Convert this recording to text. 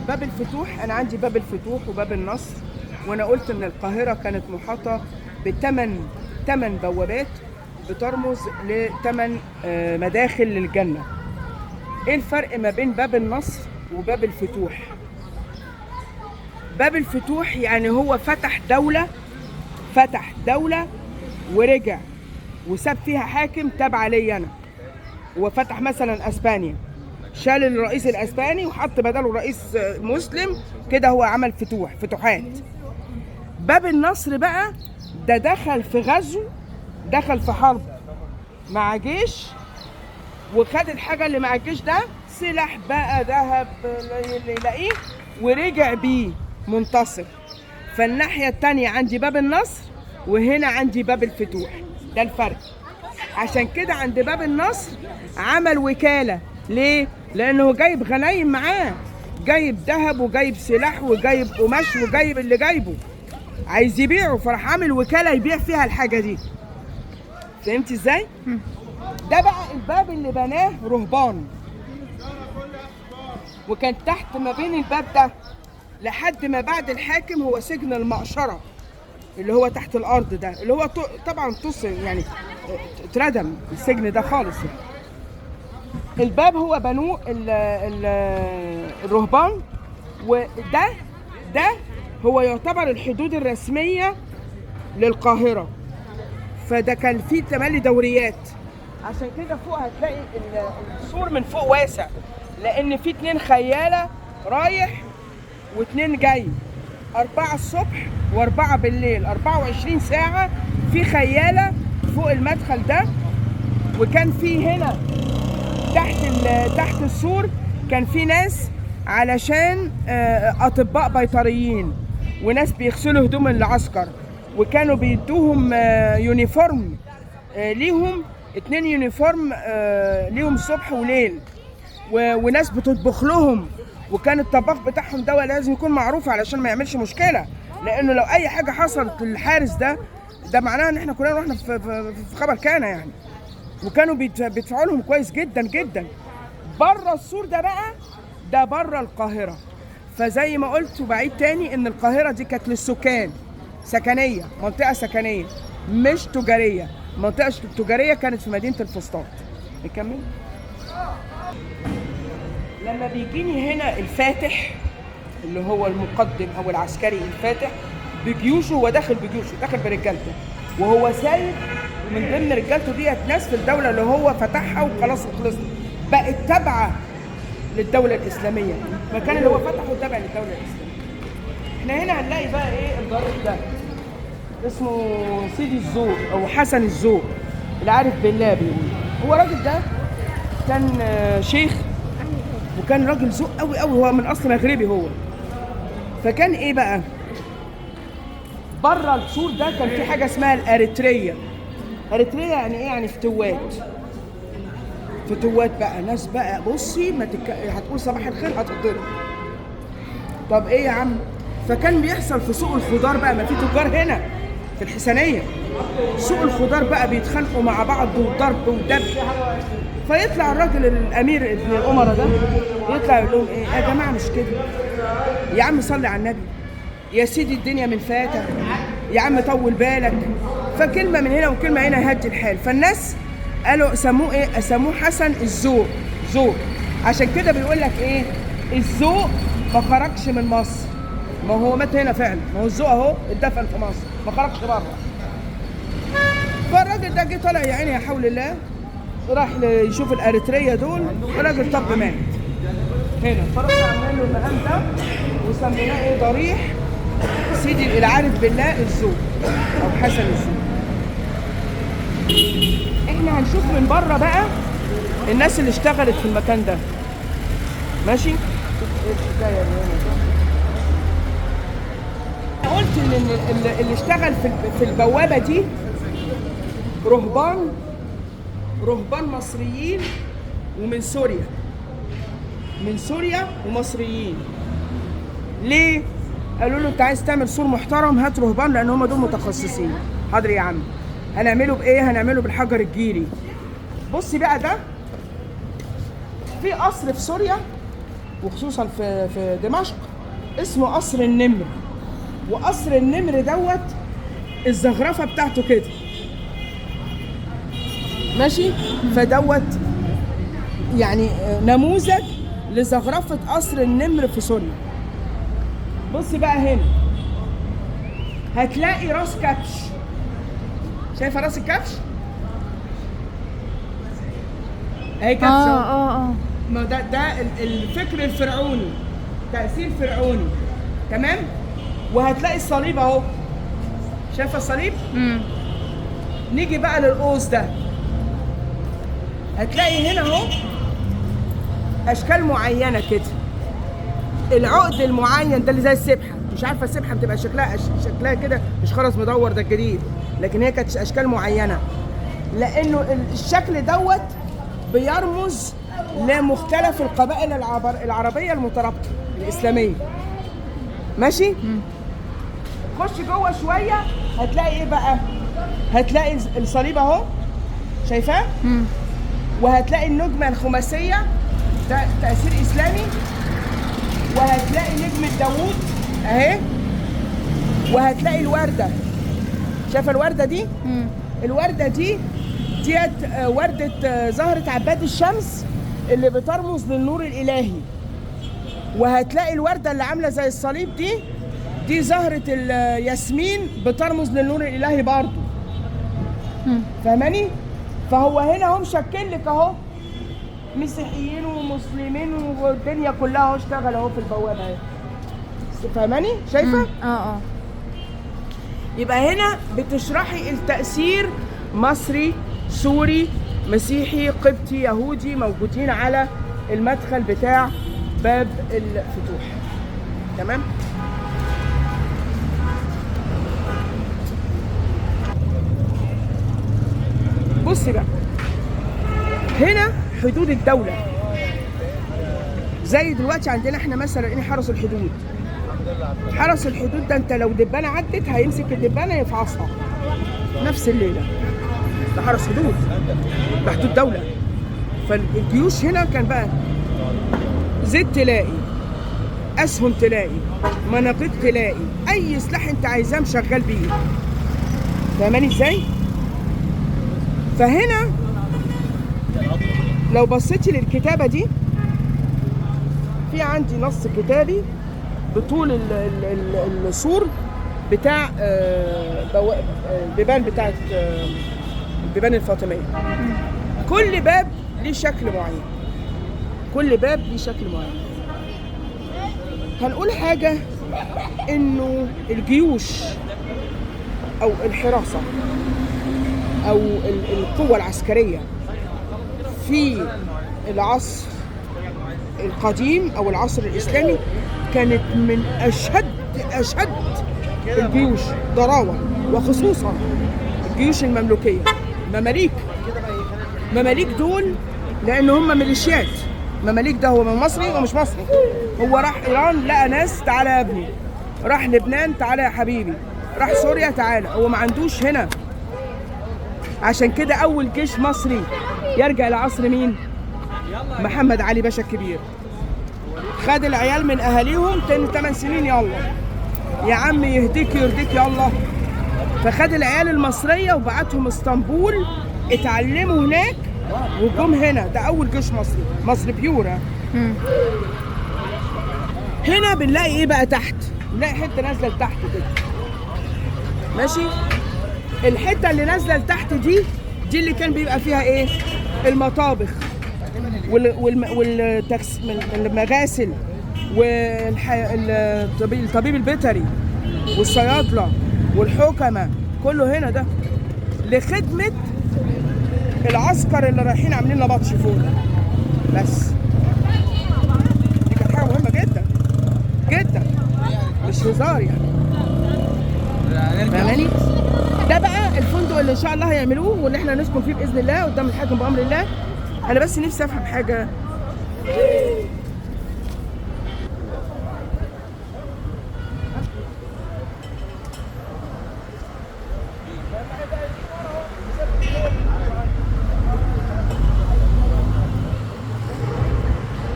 باب الفتوح، انا عندي باب الفتوح وباب النصر، وانا قلت ان القاهره كانت محاطه ب8 بوابات بترمز ل8 مداخل للجنه. ايه الفرق ما بين باب النصر وباب الفتوح؟ باب الفتوح يعني هو فتح دولة ورجع وساب فيها حاكم تابع لي انا. هو فتح مثلا اسبانيا، شال الرئيس الاسباني وحط بداله رئيس مسلم، كده هو عمل فتوحات. باب النصر بقى ده دخل في غزو، دخل في حرب مع جيش، وخد الحاجة اللي مع الجيش ده، سلاح بقى، ذهب، اللي يلاقيه، ورجع بيه منتصر. فالناحية التانية عندي باب النصر، وهنا عندي باب الفتوح. ده الفرق. عشان كده عند باب النصر عمل وكالة. ليه؟ لأنه جايب غنايم معاه، جايب ذهب وجايب سلاح وجايب قماش وجايب اللي جايبه، عايز يبيعه، فراح عامل وكالة يبيع فيها الحاجة دي. فهمتي ازاي؟ ده بقى الباب اللي بناه رهبان، وكان تحت ما بين الباب ده لحد ما بعد الحاكم هو سجن المقشرة اللي هو تحت الأرض ده، اللي هو طبعا يعني اتردم السجن ده خالص يعني. الباب هو بنوه الرهبان، وده هو يعتبر الحدود الرسمية للقاهرة. فده كان فيه تملي دوريات، عشان كده فوق هتلاقي السور من فوق واسع، لأن في 2 خيالة رايح و2 جاي، 4 الصبح و4 بالليل، 24 ساعة في خيالة فوق المدخل ده. وكان في هنا تحت السور كان في ناس علشان أطباء بيطريين، وناس بيغسلوا هدوم العسكر، وكانوا بيدوهم يونيفورم ليهم، 2 يونيفورم ليهم صبح وليل، وناس بتطبخ لهم. وكان الطباخ بتاعهم ده لازم يكون معروف علشان ما يعملش مشكله، لانه لو اي حاجه حصلت للحارس ده معناه ان احنا كلنا رحنا في خبر كان يعني. وكانوا بيدفعوا لهم كويس جدا جدا. بره السور ده بقى، ده بره القاهره. فزي ما قلت وبعيد تاني ان القاهره دي كانت للسكان، سكنيه، منطقه سكنيه مش تجاريه. المنطقه التجاريه كانت في مدينه الفسطاط. نكمل. لما بيجيني هنا الفاتح اللي هو المقدم او العسكري الفاتح بجيوشه، هو داخل بجيوشه، داخل برجالته، وهو سايب من ضمن رجالته ديت ناس في الدوله اللي هو فتحها وخلاص وخلصت، بقت تابعه للدوله الاسلاميه. المكان اللي هو فتحه تابع للدوله الاسلاميه. احنا هنا هنلاقي بقى ايه الضريح ده، اسمه سيدي الذوق او حسن الذوق، اللي عارف بالله بيقول. هو الراجل ده كان شيخ، وكان راجل ذوق قوي قوي، هو من اصل مغربي هو. فكان ايه بقى، بره السور ده كان في حاجه اسمها الاريتريه. اريتريه يعني ايه؟ يعني فتوات بقى، ناس بقى بصي هتقول صباح الخير هتضرب. طب ايه يا عم؟ فكان بيحصل في سوق الخضار بقى، ما في تجار هنا في الحسنيه، سوق الخضار بقى بيتخانقوا مع بعض وضرب ودب. فيطلع الراجل الامير ابن الامراء ده يطلع يقول لهم ايه يا جماعه، مش كده يا عم، صلي على النبي يا سيدي، الدنيا من فاتح يا عم، طول بالك. فكلمه من هنا وكلمه هنا يهدي الحال. فالناس قالوا سموه ايه؟ سموه حسن الذوق، ذوق. عشان كده بيقول لك ايه، الذوق ما خرجش من مصر، ما هو مات هنا فعلا، ما هو الذوق اهو اتدفن في مصر، ما خرجش بره. فالراجل ده جه طالع يا عيني يا حول الله، راح يشوف الاريتريه دول، الراجل طب مات هنا. فرحنا عاملين له المقام ده وسميناه ايه؟ ضريح سيدي العارف بالله الذوق او حسن الذوق. احنا هنشوف من بره بقى الناس اللي اشتغلت في المكان ده، ماشي؟ ايه الحكايه قلت ان اللي اشتغل في البوابه دي رهبان مصريين ومن سوريا ومصريين. ليه؟ قالوا له انت عايز تعمل سور محترم، هات رهبان، لان هم دول متخصصين. حاضر يا عم. هنعمله بايه؟ هنعمله بالحجر الجيري. بصي بقى، ده في قصر في سوريا وخصوصا في دمشق، اسمه قصر النمر. وقصر النمر دوت الزخرفه بتاعته كده ماشي. فدوت يعني نموذج لزخرفه قصر النمر في سوريا. بص بقى هنا هتلاقي راس كبش. شايفه راس الكبش اهي كبشه. ما ده الفكر الفرعوني، تأثير فرعوني تمام. وهتلاقي الصليب اهو، شايفه الصليب؟ نيجي بقى للقوس ده، هتلاقي هنا اهو اشكال معينه كده. العقد المعين ده اللي زي السبحه، مش عارفه السبحه بتبقى شكلها كده مش خرز مدور، ده الجديد، لكن هي كانت اشكال معينه لانه الشكل دوت بيرمز لمختلف القبائل العربيه المترابطه الاسلاميه ماشي. خش جوه شويه هتلاقي ايه بقى؟ هتلاقي الصليب اهو شايفاه؟ وهتلاقي النجمه الخماسيه ده تاثير اسلامي، وهتلاقي نجمه داوود اهي، وهتلاقي الورده. شايفه الورده دي؟ الورده ديت ورده زهره عباد الشمس اللي بترمز للنور الالهي. وهتلاقي الورده اللي عامله زي الصليب دي زهره الياسمين بترمز للنور الالهي برضه. فاهماني؟ فهو هنا هم شكل لك اهو مسيحيين ومسلمين والدنيا كلها اهو اشتغل اهو في البوابه اهي. فاهماني؟ شايفه؟ يبقى هنا بتشرحي التأثير مصري، سوري، مسيحي، قبطي، يهودي موجودين على المدخل بتاع باب الفتوح. تمام؟ بصي بقى هنا حدود الدولة. زي دلوقتي عندنا احنا مثلا ايه حرس الحدود. حرس الحدود ده انت لو دبانة عدت هيمسك الدبانة يفعصها نفس الليلة. ده حرس حدود، ده حدود دولة. فالجيوش هنا كان بقى زيت تلاقي، اسهم تلاقي، مناطيق تلاقي، اي سلاح انت عايزاه مشغل بيه. فاهماني ازاي؟ فهنا لو بصيتي للكتابة دي، في عندي نص كتابي بطول السور بتاع البيبان بتاعت البيبان الفاطمية. كل باب ليه شكل معين، كل باب ليه شكل معين. هنقول حاجة انه الجيوش او الحراسة او القوة العسكرية في العصر القديم او العصر الاسلامي كانت من اشد الجيوش ضراوة، وخصوصا الجيوش المملوكية. مماليك دول لان هم ميليشيات. مماليك ده هو من مصري ومش مصري. هو راح ايران لقى ناس، تعالى يا ابني. راح لبنان، تعالى يا حبيبي. راح سوريا، تعالى. هو ما عندوش هنا. عشان كده اول جيش مصري يرجع لعصر مين؟ محمد علي باشا الكبير. خد العيال من اهاليهم 8 سنين، يلا يا عم يهديك يرضيك يلا. فخد العيال المصريه وبعتهم اسطنبول، اتعلموا هناك وجم هنا. ده اول جيش مصري بيورا. هنا بنلاقي ايه بقى تحت؟ بنلاقي حته نازله لتحت كده ماشي. الحته اللي نازله لتحت دي اللي كان بيبقى فيها ايه؟ المطابخ والمغاسل والطبيب البيطري والصيادله والحكمه، كله هنا. ده لخدمه العسكر اللي رايحين عاملين نبطش فوق. بس دي كانت حاجه مهمه جدا جدا، مش هزار يعني. فاهماني؟ ده بقى الفندق اللي ان شاء الله هيعملوه واللي احنا نسكن فيه باذن الله قدام الحاكم بامر الله. انا بس نفسي افهم حاجه.